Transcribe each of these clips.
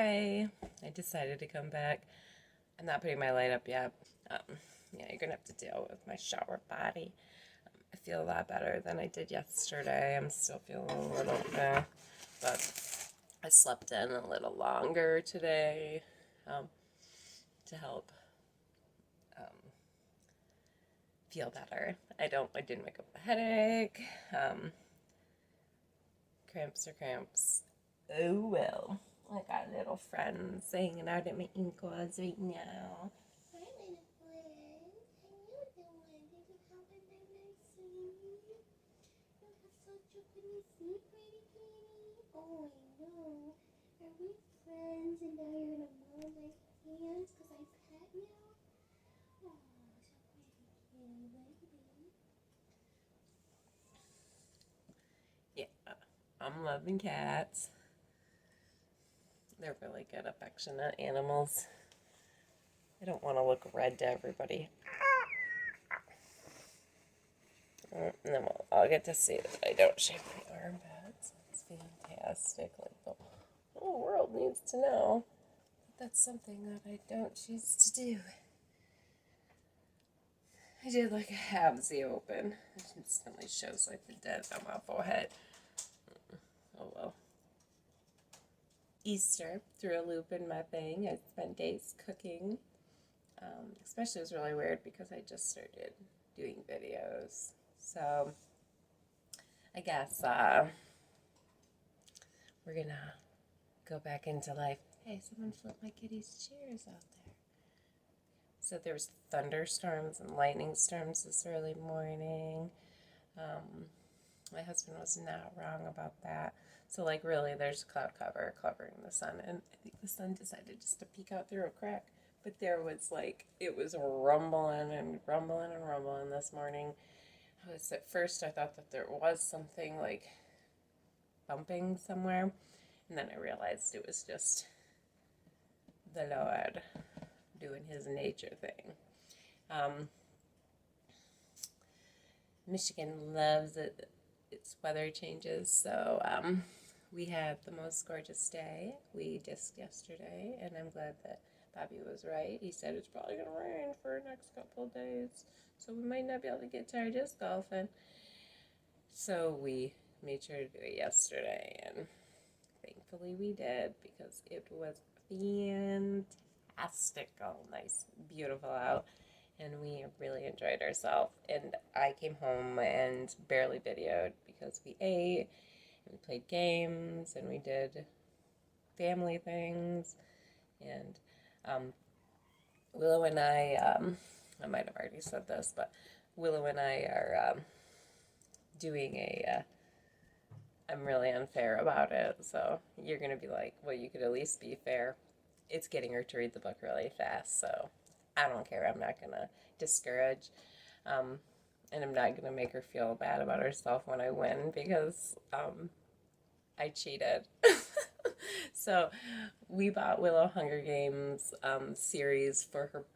Hi. I decided to come back. I'm not putting my light up yet. Yeah, you're gonna have to deal with my shower body. I feel a lot better than I did yesterday. I'm still feeling a little bit, but I slept in a little longer today to help feel better. I didn't wake up with a headache. Cramps are cramps. Oh well. I got little friends hanging out at my ankles right now. Hi, little friend. How you doing? Did you have a nice sleep? You have such a good sleep, pretty kitty. Oh, I know. Are we friends and now you're gonna hold my hands because I pet you? Oh, so pretty kitty, baby. Yeah, I'm loving cats. They're really good, affectionate animals. I don't want to look red to everybody. And then I'll get to see that I don't shave my armpits. It's fantastic. Like the whole world needs to know that that's something that I don't choose to do. I did like a halvesy open. It instantly shows like the dent on my forehead. Oh well. Easter threw a loop in my thing. I spent days cooking. Especially it was really weird because I just started doing videos. So I guess we're gonna go back into life. Hey, someone flipped my kitty's chairs out there. So there was thunderstorms and lightning storms this early morning. My husband was not wrong about that. So like really there's cloud cover covering the sun, and I think the sun decided just to peek out through a crack. But there was like it was rumbling and rumbling and rumbling this morning. At first I thought that there was something like bumping somewhere, and then I realized it was just the Lord doing his nature thing. Michigan loves its weather changes, so we had the most gorgeous day. We disced yesterday, and I'm glad that Bobby was right. He said it's probably going to rain for the next couple of days, so we might not be able to get to our disc golfing. So we made sure to do it yesterday, and thankfully we did because it was fantastic. All nice, beautiful out, and we really enjoyed ourselves. And I came home and barely videoed because we ate and we played games and we did family things. And Willow and I might have already said this, but Willow and I are doing I'm really unfair about it, so you're going to be like, well, you could at least be fair. It's getting her to read the book really fast, so I don't care. I'm not going to discourage. And I'm not going to make her feel bad about herself when I win because I cheated. So we bought Willow Hunger Games series for her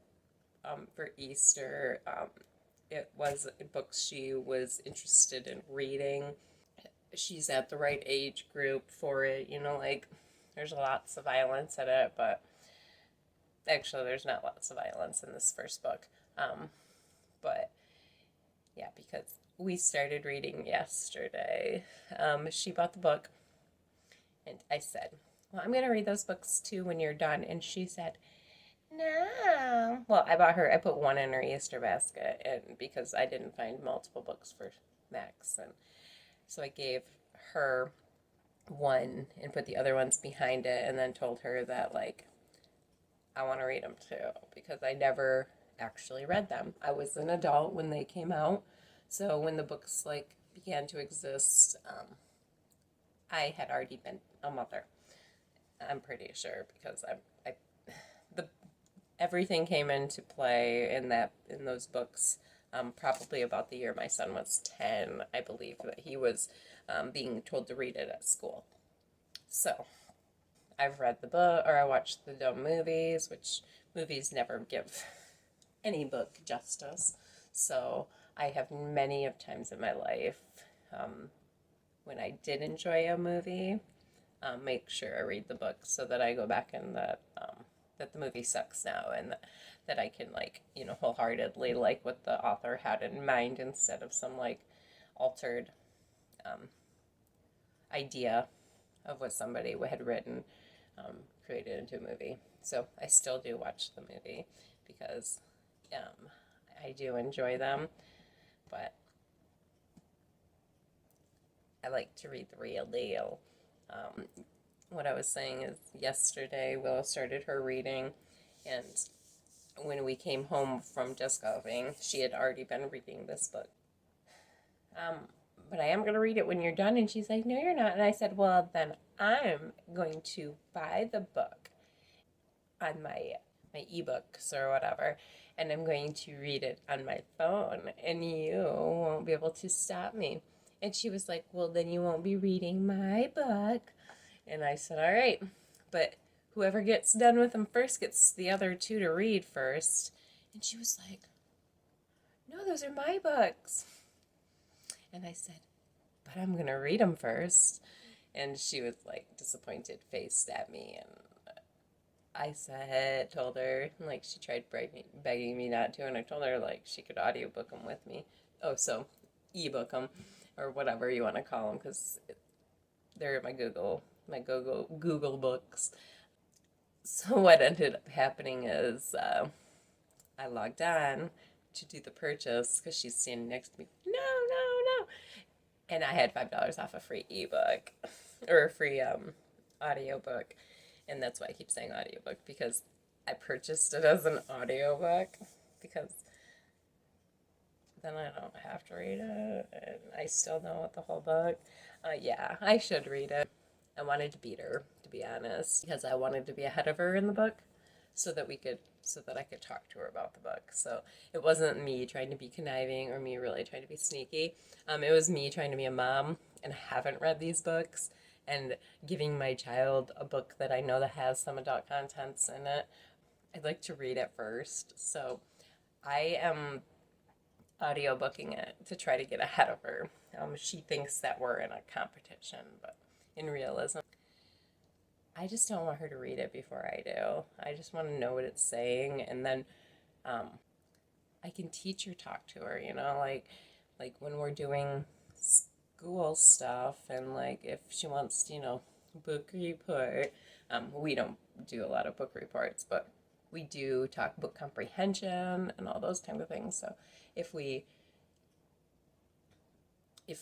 for Easter. It was books she was interested in reading. She's at the right age group for it. Like there's lots of violence in it, but actually there's not lots of violence in this first book. But yeah, because we started reading yesterday. She bought the book, and I said, well, I'm going to read those books too when you're done. And she said, no. Well, I put one in her Easter basket, and because I didn't find multiple books for Max. And so I gave her one and put the other ones behind it, and then told her that, like, I want to read them too because I never actually read them. I was an adult when they came out, so when the books like began to exist, I had already been a mother. I'm pretty sure because the everything came into play in those books. Probably about the year my son was 10, I believe that he was being told to read it at school. So I've read the book, or I watched the movies, which movies never give any book justice. So I have many of times in my life when I did enjoy a movie, make sure I read the book so that I go back and that the movie sucks now, and that I can, like, wholeheartedly like what the author had in mind instead of some, like, altered idea of what somebody had written, created into a movie. So I still do watch the movie because I do enjoy them, but I like to read the real deal. What I was saying is, yesterday Willow started her reading, and when we came home from disc golfing, she had already been reading this book. But I am going to read it when you're done. And she's like, no, you're not. And I said, well, then I'm going to buy the book on my ebooks or whatever, and I'm going to read it on my phone, and you won't be able to stop me. And she was like, well, then you won't be reading my book. And I said, all right, but whoever gets done with them first gets the other two to read first. And she was like, no, those are my books. And I said, but I'm going to read them first. And she was like disappointed faced at me. And I told her, like, she tried begging me not to. And I told her, like, she could audiobook them with me. Oh, so ebook them or whatever you want to call them, because they're my Google books. So what ended up happening is I logged on to do the purchase because she's standing next to me. No. And I had $5 off a free ebook or a free audiobook. And that's why I keep saying audiobook, because I purchased it as an audiobook because then I don't have to read it and I still know the whole book. Yeah, I should read it. I wanted to beat her, to be honest, because I wanted to be ahead of her in the book so that I could talk to her about the book. So it wasn't me trying to be conniving or me really trying to be sneaky. It was me trying to be a mom and haven't read these books and giving my child a book that I know that has some adult contents in it. I'd like to read it first. So I am audiobooking it to try to get ahead of her. She thinks that we're in a competition, but in realism, I just don't want her to read it before I do. I just want to know what it's saying, and then I can teach or talk to her, like when we're doing school stuff, and like if she wants, book report. We don't do a lot of book reports, but we do talk book comprehension and all those kinds of things. So if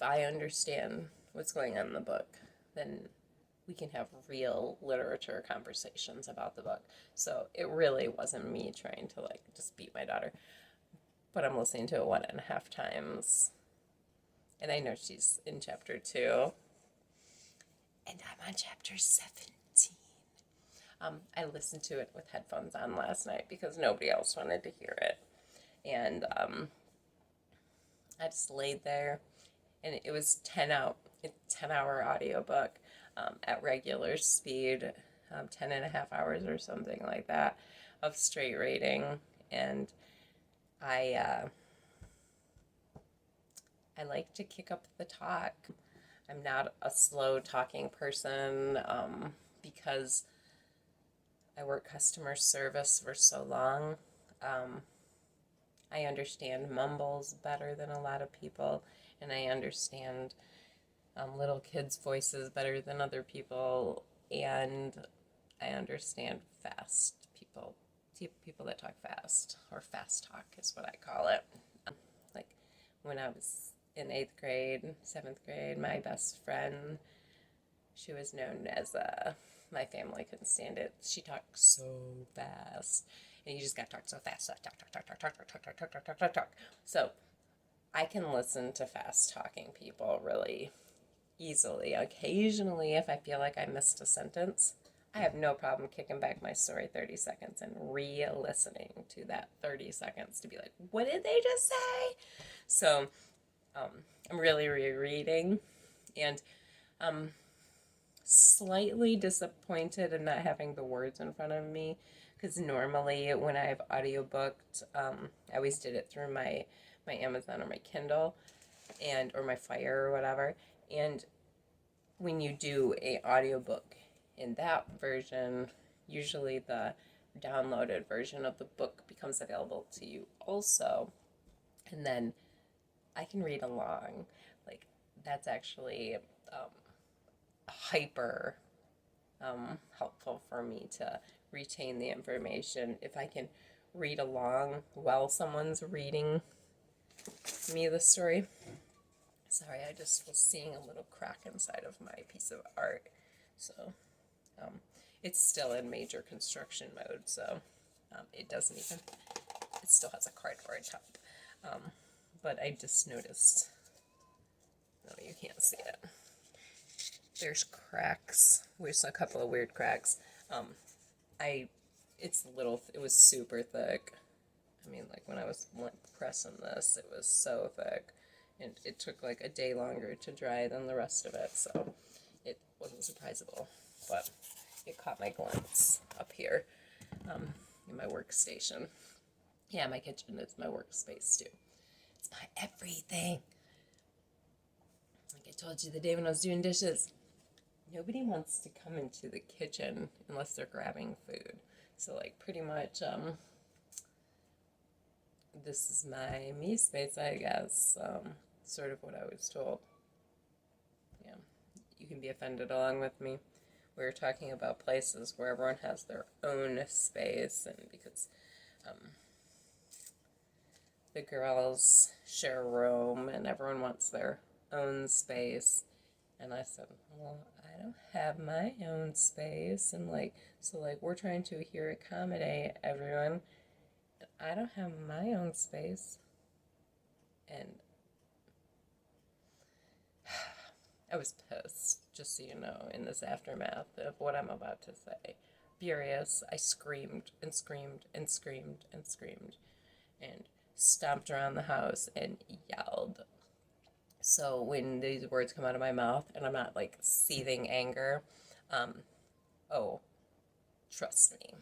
I understand what's going on in the book, then we can have real literature conversations about the book. So it really wasn't me trying to like just beat my daughter, but I'm listening to it 1.5 times. And I know she's in chapter 2. And I'm on chapter 17. I listened to it with headphones on last night because nobody else wanted to hear it. And I just laid there, and it was 10-hour audiobook at regular speed, 10.5 hours or something like that of straight reading. And I like to kick up the talk. I'm not a slow talking person because I work customer service for so long. I understand mumbles better than a lot of people, and I understand little kids' voices better than other people, and I understand fast people that talk fast, or fast talk is what I call it. Like when I was in 8th grade, 7th grade, my best friend, she was known as my family couldn't stand it. She talked so fast, and you just got to talk so fast. Talk. So I can listen to fast talking people really easily. Occasionally, if I feel like I missed a sentence, I have no problem kicking back my story 30 seconds and re-listening to that 30 seconds to be like, what did they just say? So I'm really rereading, and I'm slightly disappointed in not having the words in front of me, because normally when I've audiobooked, I always did it through my Amazon or my Kindle or my Fire or whatever, and when you do a audiobook in that version, usually the downloaded version of the book becomes available to you also, and then I can read along. Like, that's actually hyper helpful for me to retain the information if I can read along while someone's reading me the story. Sorry, I just was seeing a little crack inside of my piece of art. So it's still in major construction mode, so it doesn't even, it still has a cardboard top. But I just noticed, no, you can't see it. There's cracks. There's a couple of weird cracks. It's little, it was super thick. I mean, like when I was pressing this, it was so thick. And it took like a day longer to dry than the rest of it, so it wasn't surprisable. But it caught my glance up here in my workstation. Yeah, my kitchen is my workspace too. It's my everything. Like I told you the day when I was doing dishes, nobody wants to come into the kitchen unless they're grabbing food. So like pretty much this is my me space, I guess. Sort of what I was told. Yeah, you can be offended along with me. We were talking about places where everyone has their own space, and because the girls share a room and everyone wants their own space. And I said, well, I don't have my own space. And we're trying to here accommodate everyone. I don't have my own space. And I was pissed, just so you know, in this aftermath of what I'm about to say. Furious, I screamed and screamed and screamed and screamed and stomped around the house and yelled. So when these words come out of my mouth and I'm not like seething anger, oh, trust me,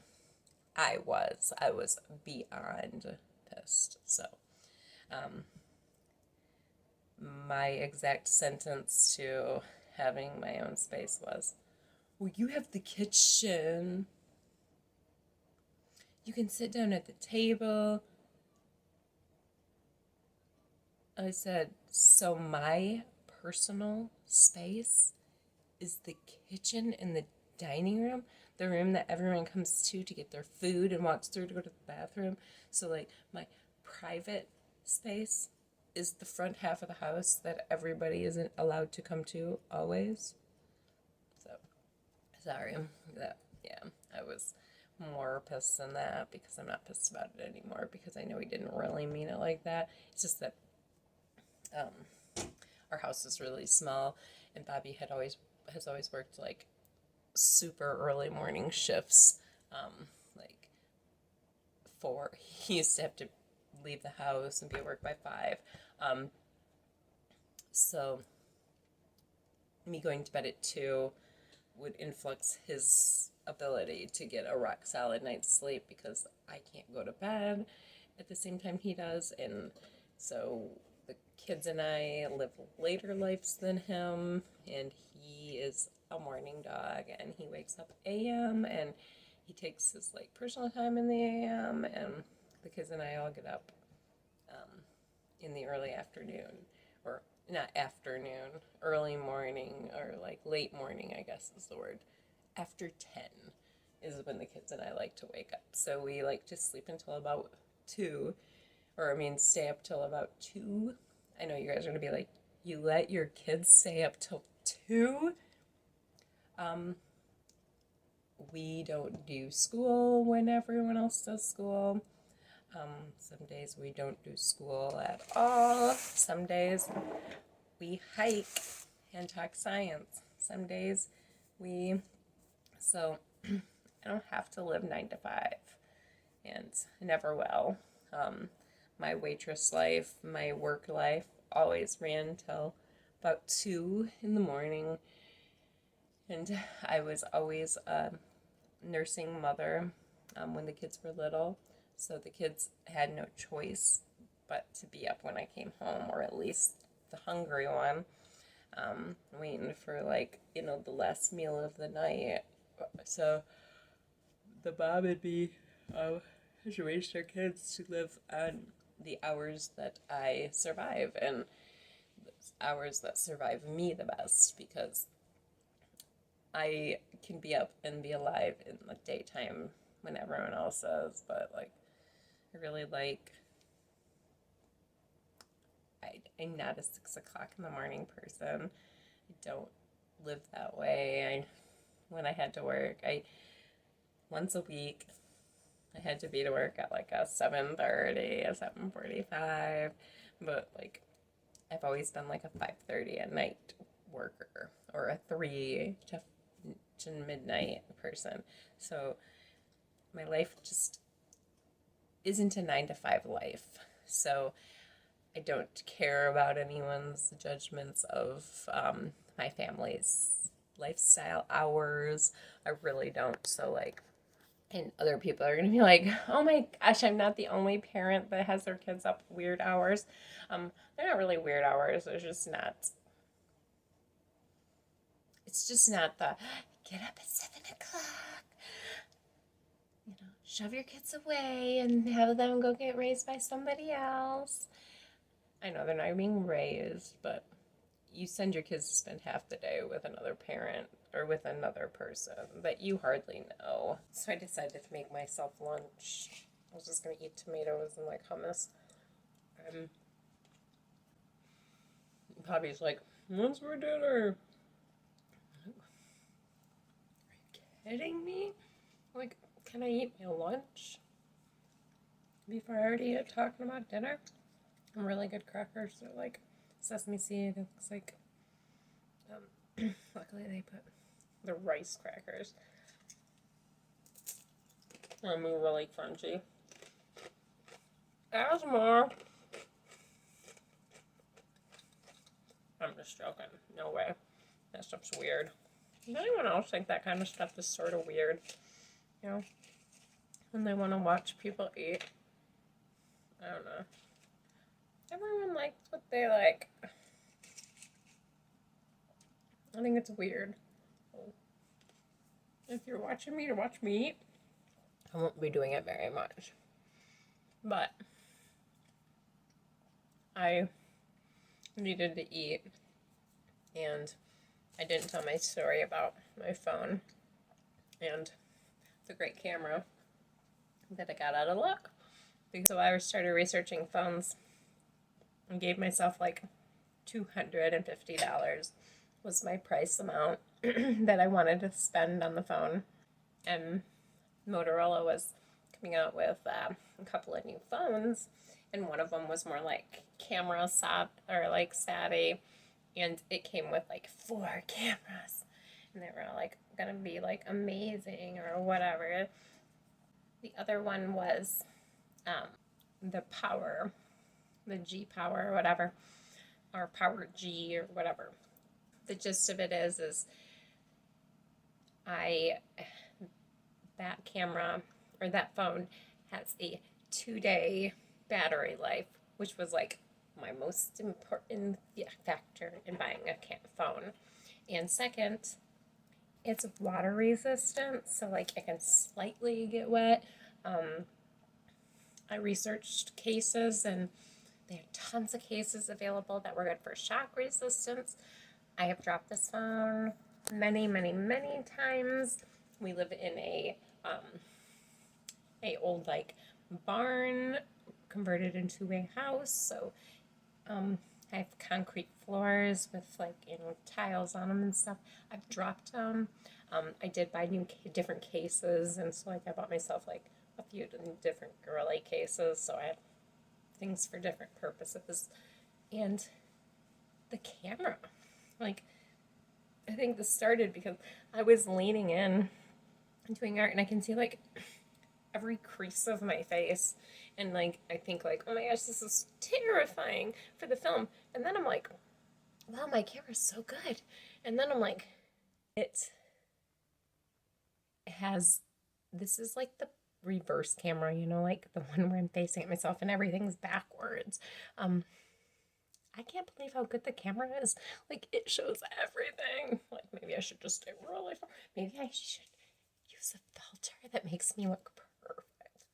I was beyond pissed. So my exact sentence to having my own space was, well, you have the kitchen. You can sit down at the table. I said, so my personal space is the kitchen and the dining room, the room that everyone comes to get their food and walks through to go to the bathroom. So like my private space is the front half of the house that everybody isn't allowed to come to always. So sorry, I was more pissed than that because I'm not pissed about it anymore because I know he didn't really mean it like that. It's just that our house is really small, and Bobby has always worked like super early morning shifts. He used to have to leave the house and be at work by 5. So me going to bed at 2 would influx his ability to get a rock solid night's sleep because I can't go to bed at the same time he does, and so the kids and I live later lives than him, and he is a morning dog, and he wakes up a.m. and he takes his like personal time in the a.m. and the kids and I all get up in the early afternoon, or not afternoon, early morning, or like late morning, I guess is the word. After 10 is when the kids and I like to wake up. So we like to sleep until about 2, stay up till about 2. I know you guys are going to be like, you let your kids stay up till 2? We don't do school when everyone else does school. Some days we don't do school at all. Some days we hike and talk science. Some days so I don't have to live 9 to 5, and I never will. My waitress life, my work life always ran till about 2 in the morning, and I was always a nursing mother when the kids were little, so the kids had no choice but to be up when I came home, or at least the hungry one. waiting for like, the last meal of the night. So the mom and me had to raise their kids to live on the hours that I survive, and hours that survive me the best, because I can be up and be alive in the daytime when everyone else is, but like I really like I'm not a 6 o'clock in the morning person. I don't live that way. When I had to work, once a week I had to be to work at like a 7:30, a 7:45, but like I've always been like a 5:30 at night worker, or a 3 to midnight person. So my life just isn't a 9 to 5 life. So I don't care about anyone's judgments of my family's lifestyle hours. I really don't. So like, and other people are gonna be like, "Oh my gosh, I'm not the only parent that has their kids up weird hours." They're not really weird hours. It's just not the get up at 7 o'clock. Shove your kids away and have them go get raised by somebody else. I know they're not being raised, but you send your kids to spend half the day with another parent or with another person that you hardly know. So I decided to make myself lunch. I was just going to eat tomatoes and like hummus. Poppy's like, "What's for dinner?" Are you kidding me? Like, can I eat my lunch before I already get talking about dinner? Really good crackers. They're like sesame seed. It's like, luckily they put the rice crackers. I'm really crunchy. As more. I'm just joking. No way. That stuff's weird. Does anyone else think that kind of stuff is sort of weird? When they want to watch people eat? I don't know. Everyone likes what they like. I think it's weird. If you're watching me to watch me eat, I won't be doing it very much. But I needed to eat, and I didn't tell my story about my phone and the great camera that I got out of luck. So I started researching phones and gave myself like $250 was my price amount that I wanted to spend on the phone. And Motorola was coming out with a couple of new phones, and one of them was more like camera savvy, and it came with like 4 cameras, and they were like gonna be like amazing or whatever. The other one was the G Power or whatever, or Power G or whatever. The gist of it is that camera or that phone has a 2-day battery life, which was like my most important factor in buying a phone. And second, it's water resistant, so like it can slightly get wet. I researched cases, and they had tons of cases available that were good for shock resistance. I have dropped this phone many, many, many times. We live in a old like barn converted into a house, so I have concrete floors with like tiles on them and stuff. I've dropped them. I did buy different cases, and so like I bought myself like a few different girly cases, so I have things for different purposes. And the camera, like, I think this started because I was leaning in and doing art, and I can see like every crease of my face, and like I think like, oh my gosh, this is terrifying for the film. And then I'm like, wow, my camera's so good. And then I'm like, it has, this is like the reverse camera, like the one where I'm facing at myself and everything's backwards. I can't believe how good the camera is. Like, it shows everything. Like, maybe I should just stay really far. Maybe I should use a filter that makes me look perfect.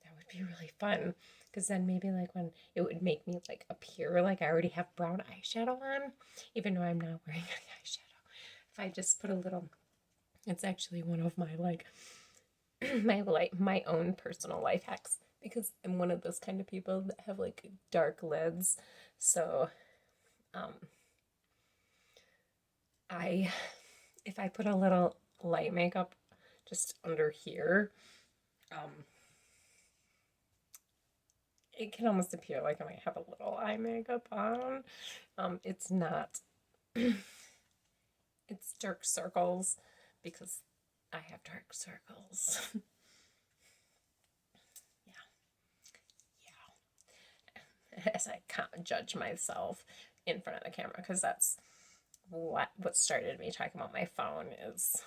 That would be really fun. Because then maybe, like, when it would make me, like, appear like I already have brown eyeshadow on, even though I'm not wearing any eyeshadow. If I just put a little, it's actually one of my, like, my own personal life hacks, because I'm one of those kind of people that have like dark lids. So I if I put a little light makeup just under here, it can almost appear like I might have a little eye makeup on. It's not. It's dark circles because I have dark circles. As I can't judge myself in front of the camera, because that's what started me talking about my phone is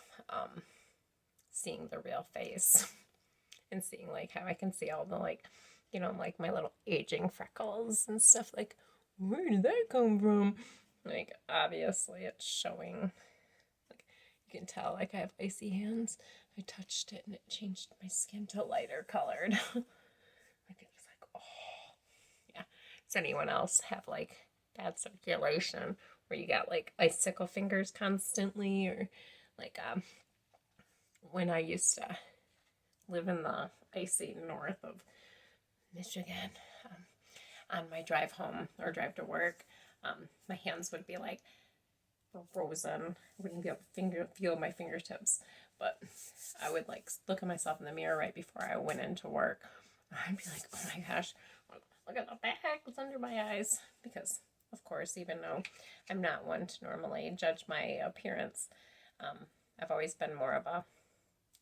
seeing the real face and seeing like how I can see all the like, you know, like my little aging freckles and stuff. Like, where did that come from? Like, obviously it's showing. Like, you can tell like I have icy hands. I touched it and it changed my skin to lighter colored. Like, it was like, oh yeah. Does anyone else have like bad circulation where you got like icicle fingers constantly, or like when I used to live in the icy north of Michigan, on my drive home or drive to work, my hands would be like frozen. I wouldn't be able to feel my fingertips, but I would like look at myself in the mirror right before I went into work. I'd be like, oh my gosh, look at the bags under my eyes. Because, of course, even though I'm not one to normally judge my appearance, I've always been more of a,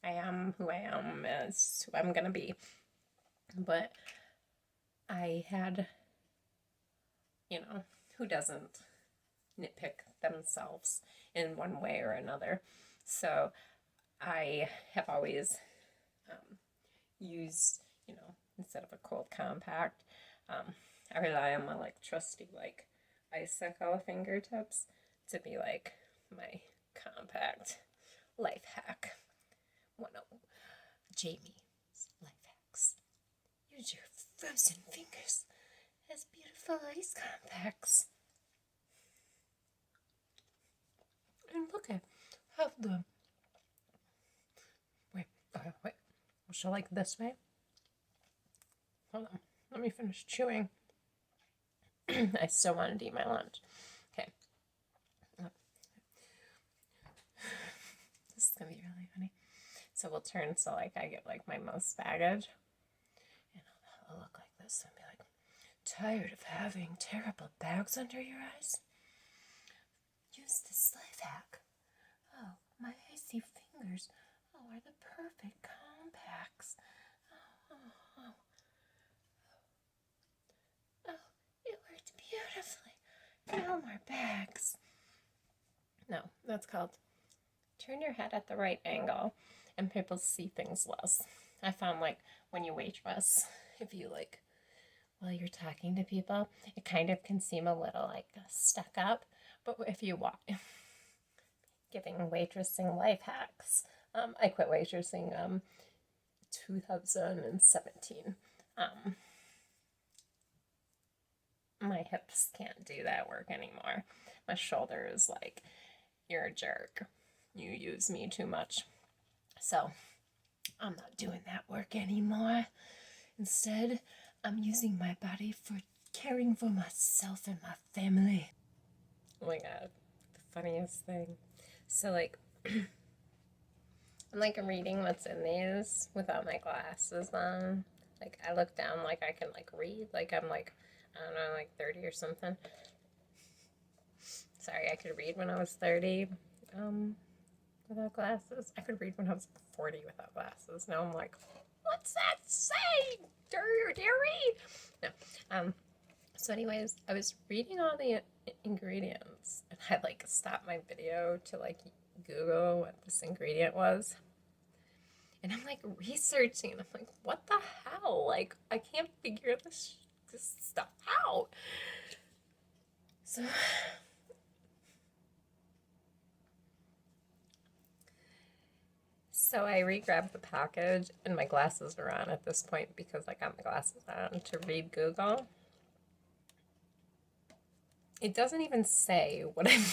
I am who I am, is who I'm going to be. But I had, you know, who doesn't nitpick themselves in one way or another? So I have always used, you know, instead of a cold compact, I rely on my like trusty like icicle fingertips to be like my compact life hack. One of Jamie's life hacks. Use your frozen fingers as beautiful ice compacts. And look at how the wait. Shall I like this way? Hold on. Let me finish chewing. I still wanted to eat my lunch. Okay. This is gonna be really funny. So we'll turn so like I get like my most baggage. And I'll look like this and be like, tired of having terrible bags under your eyes? Use this life hack. Oh, my icy fingers. Oh, are the perfect compacts. Oh, it worked beautifully. No more bags. No, that's called turn your head at the right angle and people see things less. I found like when you waitress, if you like, while you're talking to people, it kind of can seem a little like stuck up. But if you walk, giving waitressing life hacks, I quit waitressing 2017. My hips can't do that work anymore. My shoulder is like, you're a jerk. You use me too much. So I'm not doing that work anymore. Instead, I'm using my body for caring for myself and my family. Oh my god, the funniest thing. So like, I'm like reading what's in these without my glasses on. Like I look down like I can like read. Like I'm like, I don't know, like 30 or something. Sorry, I could read when I was 30 without glasses. I could read when I was 40 without glasses. Now I'm like, what's that say? Dearie? No. So anyways, I was reading all the ingredients and I like stopped my video to like Google what this ingredient was. And I'm like researching and I'm like, what the hell? Like I can't figure this stuff out. So I re-grabbed the package, and my glasses are on at this point because I got my glasses on to read Google. It doesn't even say what I'm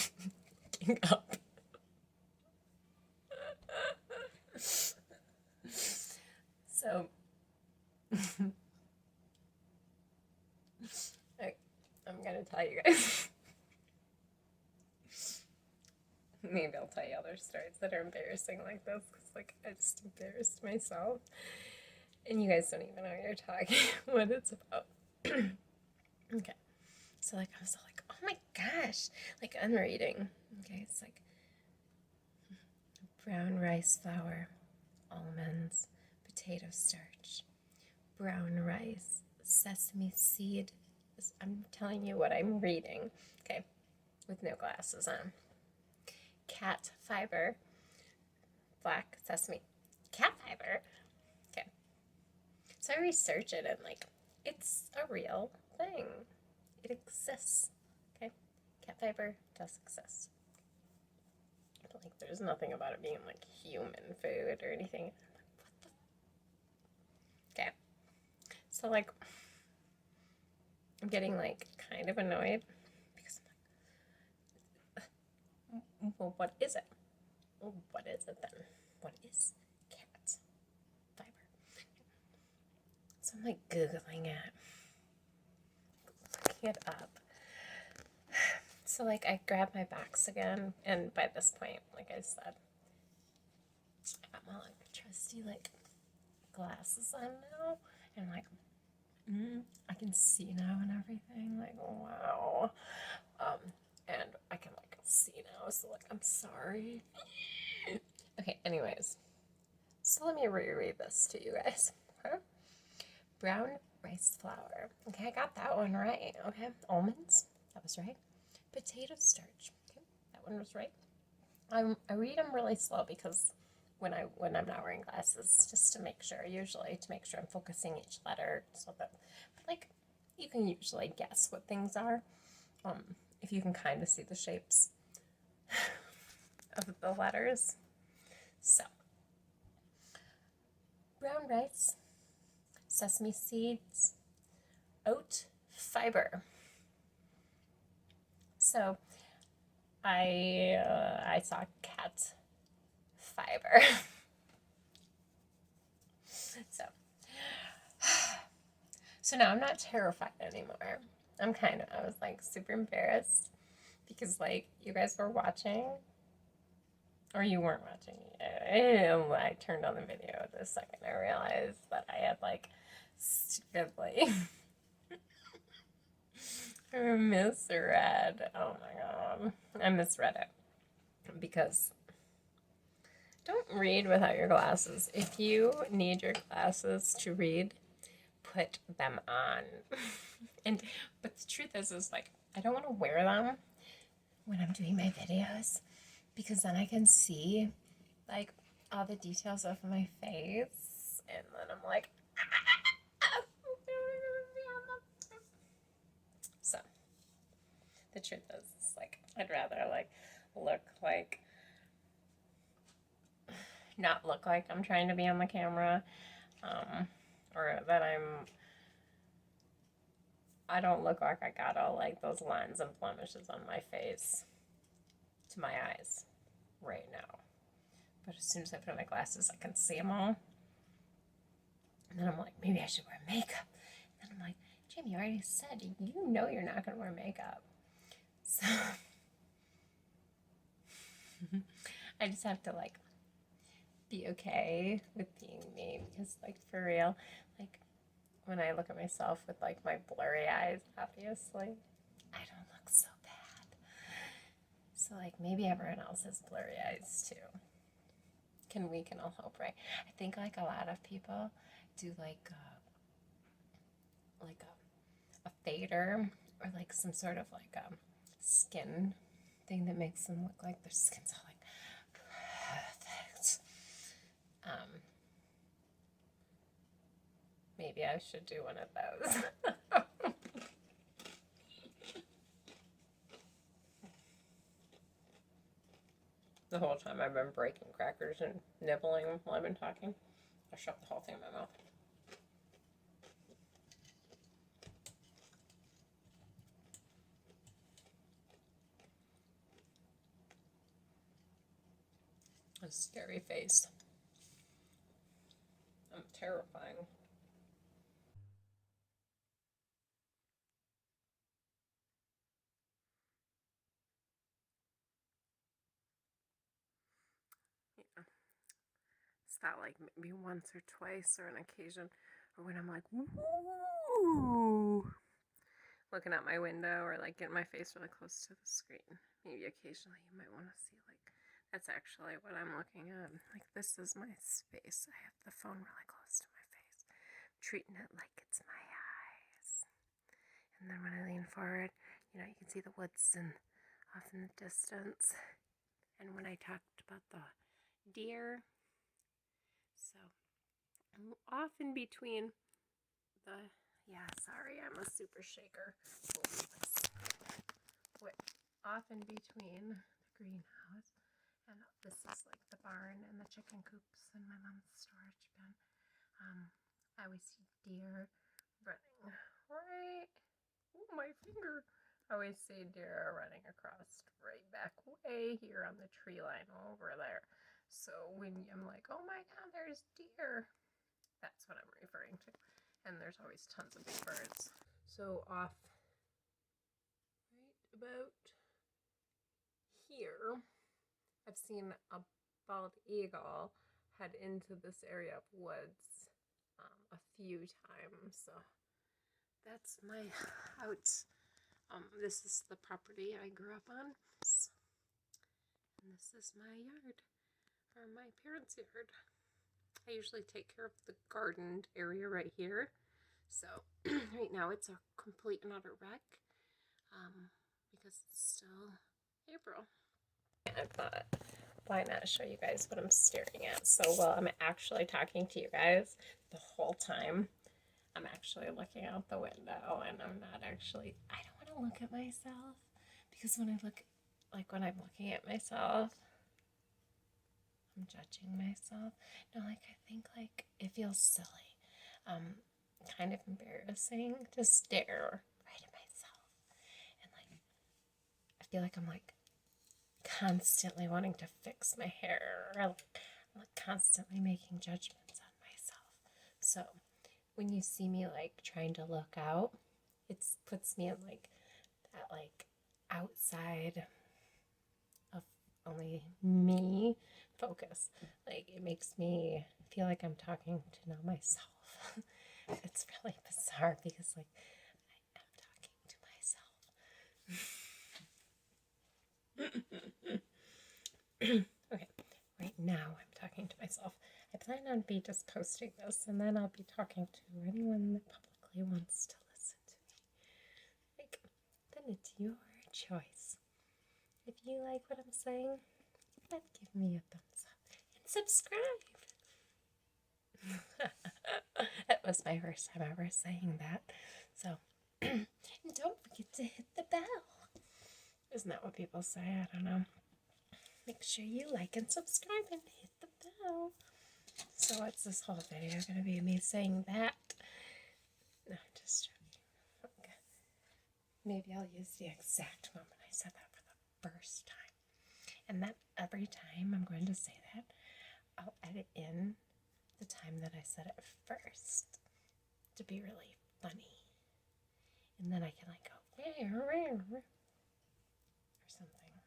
looking up. So I'm gonna tell you guys. Maybe I'll tell you other stories that are embarrassing like this, because like I just embarrassed myself, and you guys don't even know what you're talking, what it's about. Okay, so like I was like, oh my gosh, like I'm reading. Okay, it's like brown rice flour, almonds, potato starch, brown rice, sesame seed. I'm telling you what I'm reading. Okay, with no glasses on. Cat fiber, black sesame, cat fiber. Okay, so I research it, and like it's a real thing. It exists. Okay, cat fiber does exist. But like there's nothing about it being like human food or anything. What the? Okay, so like I'm getting like kind of annoyed because I'm like, well, what is it? Well, what is it then? What is cat fiber? So I'm like Googling it, looking it up. So like I grabbed my box again, and by this point, like I said, I got my like trusty like glasses on now, and like I can see now and everything. Like wow, and I can like see now. So like I'm sorry. Okay. Anyways, so let me reread this to you guys. Okay? Brown rice flour. Okay, I got that one right. Okay, almonds. That was right. Potato starch. Okay, that one was right. I read them really slow because when I'm not wearing glasses, just to make sure, usually to make sure I'm focusing each letter, so that, but like, you can usually guess what things are, if you can kind of see the shapes of the letters. So, brown rice, sesame seeds, oat fiber. So, I saw cat fiber. So now I'm not terrified anymore. I was like super embarrassed because like you guys were watching, or you weren't watching. I turned on the video the second I realized that I had like stupidly misread. Oh my god, I misread it because don't read without your glasses. If you need your glasses to read, put them on. But the truth is like I don't want to wear them when I'm doing my videos, because then I can see like all the details of my face, and then I'm like, so the truth is like I'd rather like not look like I'm trying to be on the camera, or that I don't look like I got all like those lines and blemishes on my face to my eyes right now. But as soon as I put on my glasses, I can see them all. And then I'm like, maybe I should wear makeup. And I'm like, Jamie, you already said you know you're not going to wear makeup. So I just have to like be okay with being me, because like for real, like when I look at myself with like my blurry eyes, obviously, I don't look so bad. So like maybe everyone else has blurry eyes too. We can all hope, right? I think like a lot of people do like a fader, or like some sort of like skin thing that makes them look like their skin's all like perfect. Maybe I should do one of those. The whole time I've been breaking crackers and nibbling while I've been talking. I shoved the whole thing in my mouth. A scary face. I'm terrifying. Yeah. It's that like maybe once or twice or an occasion, or when I'm like, woo, looking out my window or like getting my face really close to the screen. Maybe occasionally you might want to see like, that's actually what I'm looking at. Like this is my space. I have the phone really close to my face. I'm treating it like it's my eyes. And then when I lean forward, you know, you can see the woods and off in the distance. And when I talked about the deer, so I'm off in between the, yeah, sorry, I'm a super shaker. Wait, off in between the greenhouse, and this is like the barn and the chicken coops and my mom's storage bin. I always see deer running right, oh my finger. I always see deer running across right back way here on the tree line over there. So when I'm like, oh my god, there's deer, that's what I'm referring to. And there's always tons of big birds. So off right about here, I've seen a bald eagle head into this area of woods a few times. So that's my house. This is the property I grew up on. And this is my yard, or my parents' yard. I usually take care of the gardened area right here. So right now it's a complete and utter wreck because it's still April. I thought, why not show you guys what I'm staring at? So while I'm actually talking to you guys the whole time, I'm actually looking out the window, and I'm not actually, I don't want to look at myself, because when I look, like when I'm looking at myself, I'm judging myself. No, like I think like it feels silly, kind of embarrassing to stare right at myself, and like I feel like I'm like constantly wanting to fix my hair, or like I'm like constantly making judgments on myself. So when you see me like trying to look out, it puts me in like that like outside of only me focus. Like it makes me feel like I'm talking to know myself. It's really bizarre because like I am talking to myself. Okay, right now I'm talking to myself. I plan on just posting this, and then I'll be talking to anyone that publicly wants to listen to me. Like, then it's your choice. If you like what I'm saying, then give me a thumbs up and subscribe. That was my first time ever saying that. So, and don't forget to hit the bell. Isn't that what people say? I don't know. Make sure you like and subscribe and hit the bell. So what's this whole video going to be me saying that? No, just joking. Okay. Maybe I'll use the exact moment I said that for the first time. And then every time I'm going to say that, I'll edit in the time that I said it first to be really funny. And then I can like go or something.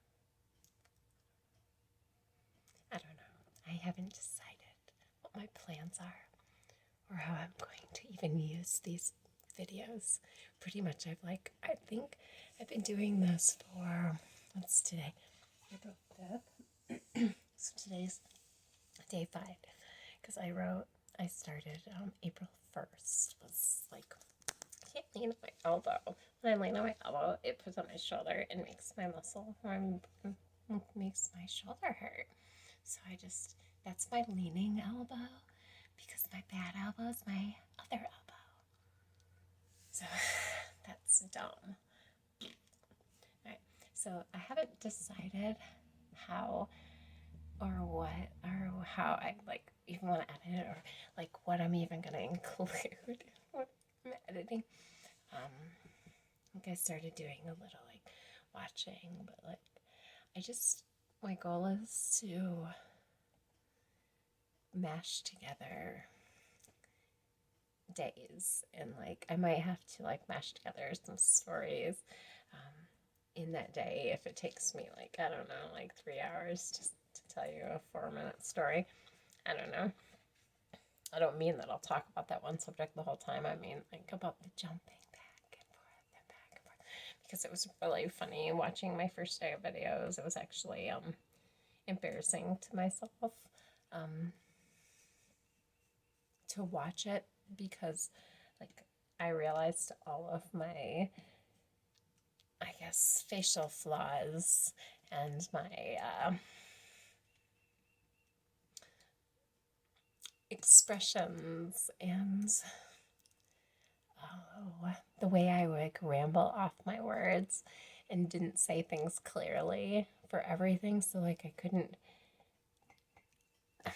I don't know. I haven't decided what my plans are or how I'm going to even use these videos. Pretty much I think I've been doing this for, what's today? April 5th. So today's day 5. Because I started April 1st. Was like, I can't lean on my elbow. When I lean on my elbow, it puts on my shoulder and makes my muscle, makes my shoulder hurt. So that's my leaning elbow, because my bad elbow is my other elbow. So that's dumb. Alright, so I haven't decided how or what, or how I like even want to edit it, or like what I'm even gonna include when I'm editing. Like I started doing a little like watching, but like I just, my goal is to mash together days, and like I might have to like mash together some stories in that day if it takes me like, I don't know, like 3 hours just to tell you a 4-minute story. I don't know. I don't mean that I'll talk about that one subject the whole time. I mean like about the jumping back and forth and back and forth, because it was really funny watching my first day of videos. It was actually embarrassing to myself to watch it, because like I realized all of my, I guess, facial flaws and my expressions, and the way I would ramble off my words and didn't say things clearly for everything. So like I couldn't, I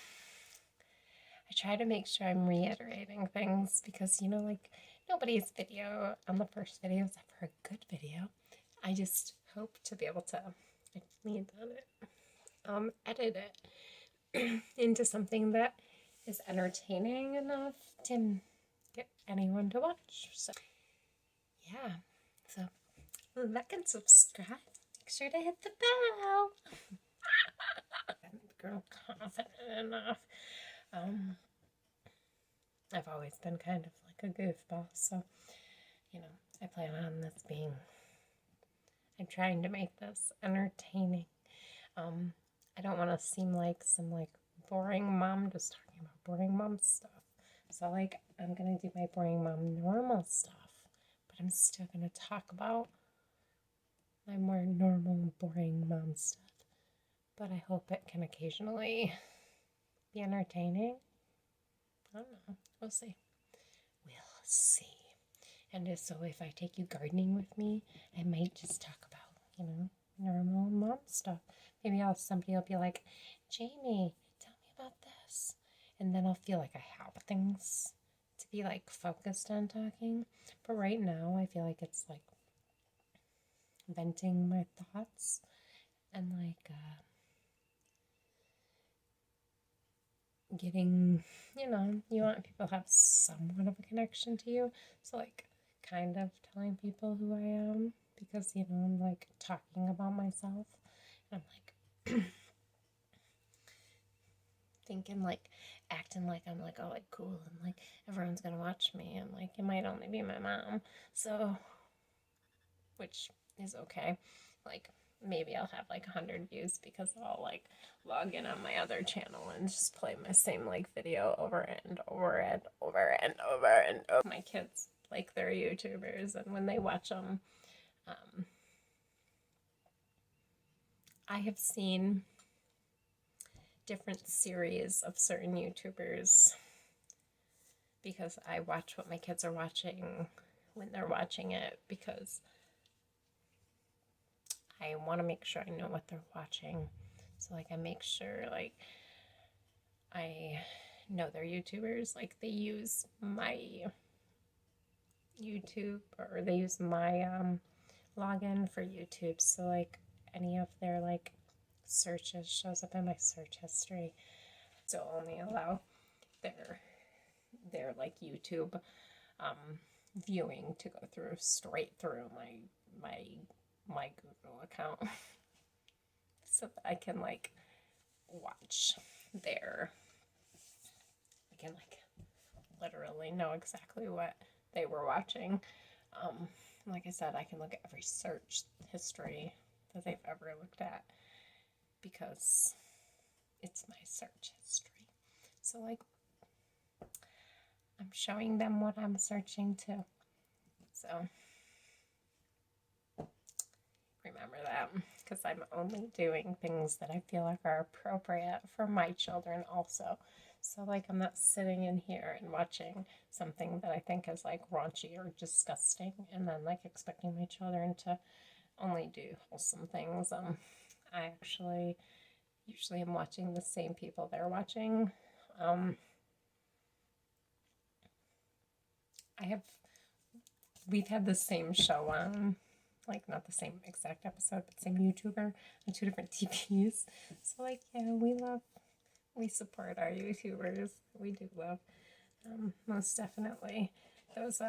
try to make sure I'm reiterating things, because, you know, like nobody's video on the first video is ever a good video. I just hope to be able to, I leaned on it, edit it into something that is entertaining enough to get anyone to watch. So, yeah. So, like and subscribe. Make sure to hit the bell. I'm girl confident enough. I've always been kind of like a goofball, so, you know, I plan on this being, I'm trying to make this entertaining. I don't want to seem like some like boring mom just talking about boring mom stuff. So like I'm gonna do my boring mom normal stuff, but I'm still gonna talk about my more normal boring mom stuff. But I hope it can occasionally be entertaining. I don't know. We'll see. We'll see. And so if I take you gardening with me, I might just talk about, you know, normal mom stuff. Maybe somebody will be like, Jamie, tell me about this. And then I'll feel like I have things to be like focused on talking. But right now I feel like it's like venting my thoughts, and like getting, you know, you want people to have somewhat of a connection to you. So like kind of telling people who I am, because, you know, I'm like talking about myself, and I'm like thinking like acting like I'm like, oh, like cool, and like everyone's gonna watch me, and like it might only be my mom, so, which is okay. Like maybe I'll have like 100 views because I'll like log in on my other channel and just play my same like video over and over and over and over and over. My kids like they're YouTubers, and when they watch them, I have seen different series of certain YouTubers because I watch what my kids are watching when they're watching it, because I want to make sure I know what they're watching. So like I make sure like I know they're YouTubers. Like they use my YouTube, or they use my login for YouTube. So like any of their like searches shows up in my search history. So only allow their like YouTube viewing to go through straight through my Google account, so that I can like watch their, I can like literally know exactly what they were watching. Like I said, I can look at every search history that they've ever looked at, because it's my search history. So like I'm showing them what I'm searching too. So remember that, because I'm only doing things that I feel like are appropriate for my children also. So like I'm not sitting in here and watching something that I think is like raunchy or disgusting, and then like expecting my children to only do wholesome things. I actually usually I'm watching the same people they're watching. We've had the same show on, like not the same exact episode, but same YouTuber on 2 different TVs. So like, yeah, we support our YouTubers. We do love, most definitely, those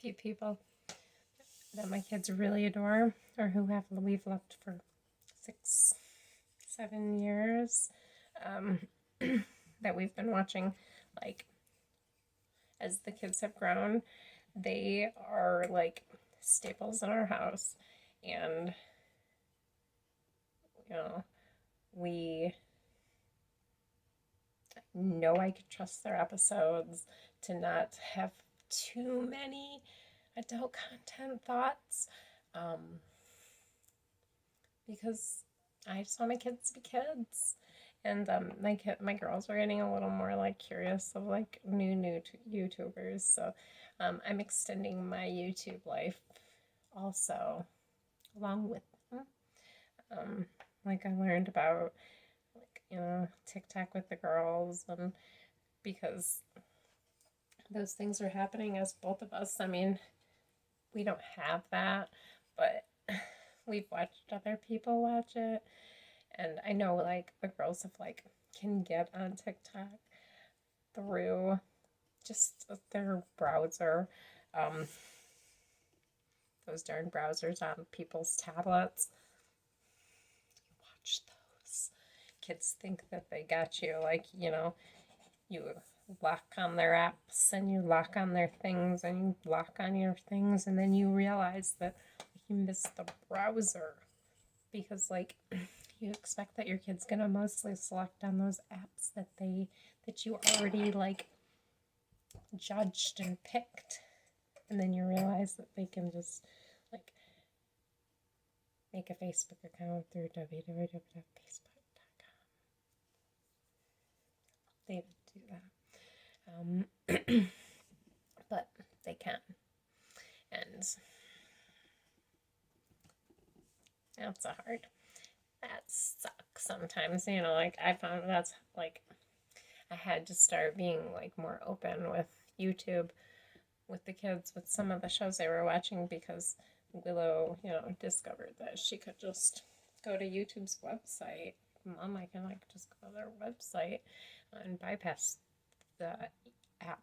few people that my kids really adore, or who we've loved for 6, 7 years, that we've been watching, like, as the kids have grown. They are like staples in our house, and we know I could trust their episodes to not have too many adult content thoughts, because I just want my kids to be kids. And my girls are getting a little more like curious of like new YouTubers, so I'm extending my YouTube life also along with them. Like I learned about TikTok with the girls, and because those things are happening as both of us. I mean, we don't have that, but we've watched other people watch it. And I know, like, the girls have, like, can get on TikTok through just their browser. Those darn browsers on people's tablets. You watch those. Kids think that they got you. Like, you lock on their apps and you lock on their things and you lock on your things, and then you realize that you missed the browser because, like, you expect that your kid's gonna mostly select on those apps that you already like judged and picked, and then you realize that they can just like make a Facebook account through www.facebook.com. They do that, but they can, and that's hard. That sucks sometimes, like I found that's like I had to start being like more open with YouTube with the kids with some of the shows they were watching, because Willow, discovered that she could just go to YouTube's website. Mom, I can like just go to their website and bypass the app.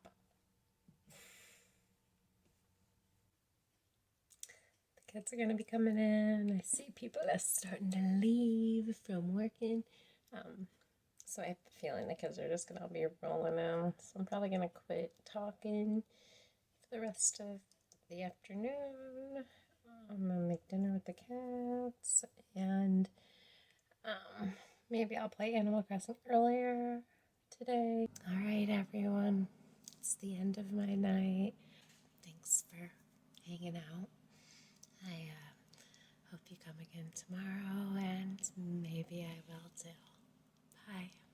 The kids are going to be coming in. I see people are starting to leave from working. So I have the feeling the kids are just going to be rolling in. So I'm probably going to quit talking for the rest of the afternoon. I'm going to make dinner with the cats, and maybe I'll play Animal Crossing earlier today. All right, everyone. It's the end of my night. Thanks for hanging out. I hope you come again tomorrow, and maybe I will too. Bye.